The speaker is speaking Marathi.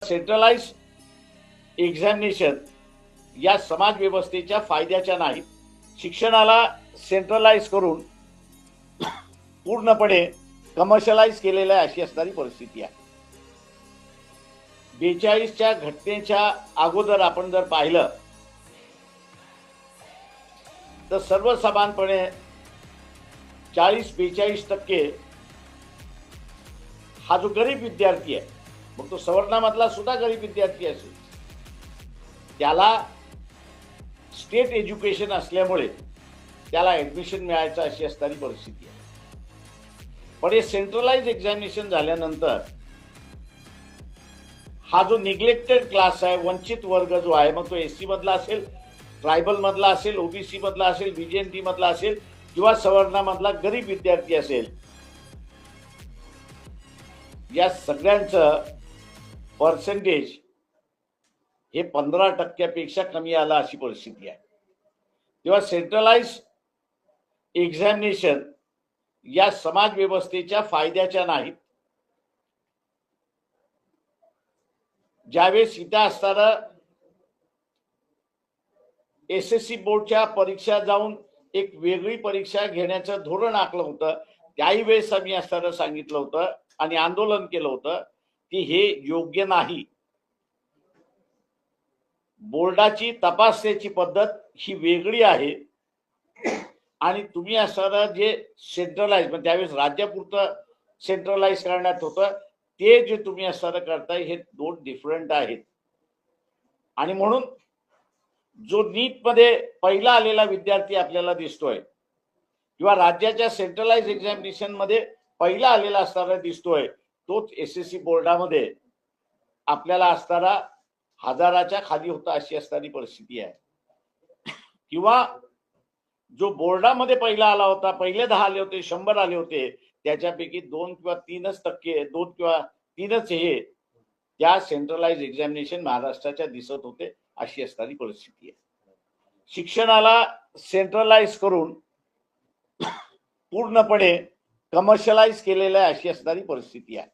सेंट्रलाइज एक्झामिनेशन या समाज व्यवस्थेच्या फायद्याच्या नाहीत. शिक्षणाला सेंट्रलाइज करून पूर्णपणे कमर्शियलाइज केलेल्या अशी असणारी परिस्थिती आहे. 42च्या घटनेच्या अगोदर आपण जर पाहिलं तर सर्वसमानपणे 40-42% हा जो गरीब विद्यार्थी आहे, मग तो सवर्णामधला सुद्धा गरीब विद्यार्थी असेल, त्याला स्टेट एज्युकेशन असल्यामुळे त्याला ऍडमिशन मिळायचं अशी असणारी परिस्थिती आहे. पण हे सेंट्रलाइज एक्झामिनेशन झाल्यानंतर हा जो निग्लेक्टेड क्लास आहे, वंचित वर्ग जो आहे, मग तो एससी मधला असेल, ट्रायबल मधला असेल, ओबीसी मधला असेल, बीजेएनटी मधला असेल किंवा सवर्णामधला गरीब विद्यार्थी असेल, या सगळ्यांचं पर्सेंटेज हे 15% कमी आला अशी परिस्थिती आहे. तेव्हा सेंट्रलाइज एक्झामिनेशन या समाज व्यवस्थेच्या फायद्याच्या नाहीत. ज्यावेळेस इथं असताना एसएससी बोर्डच्या परीक्षा जाऊन एक वेगळी परीक्षा घेण्याचं धोरण आखलं होतं, त्याही वेळेस आम्ही असताना सांगितलं होतं आणि आंदोलन केलं होतं की हे योग्य नाही. बोर्डाची तपासण्याची पद्धत ही वेगळी आहे आणि तुम्ही असताना जे सेंट्रलाइज, म्हणजे त्यावेळेस राज्यापुरतं सेंट्रलाइज करण्यात होतं, ते जे तुम्ही असताना करताय हे दोन डिफरंट आहेत. आणि म्हणून जो नीट मध्ये पहिला आलेला विद्यार्थी आपल्याला दिसतोय किंवा राज्याच्या सेंट्रलाइज एक्झामिनेशन मध्ये पहिला आलेला असताना दिसतोय, तोच एसएससी बोर्डामध्ये आपल्याला असताना 1000च्या खाली होता अशी असणारी परिस्थिती आहे. किंवा जो बोर्डामध्ये पहिला आला होता, पहिले 10 आले होते, 100 आले होते, त्याच्यापैकी 2 किंवा 3% 2 किंवा 3च हे त्या सेंट्रलाइज एक्झामिनेशन महाराष्ट्राच्या दिसत होते अशी असणारी परिस्थिती आहे. शिक्षणाला सेंट्रलाइज करून पूर्णपणे कमर्शियलाइज केलेल्या अशी असणारी परिस्थिती आहे.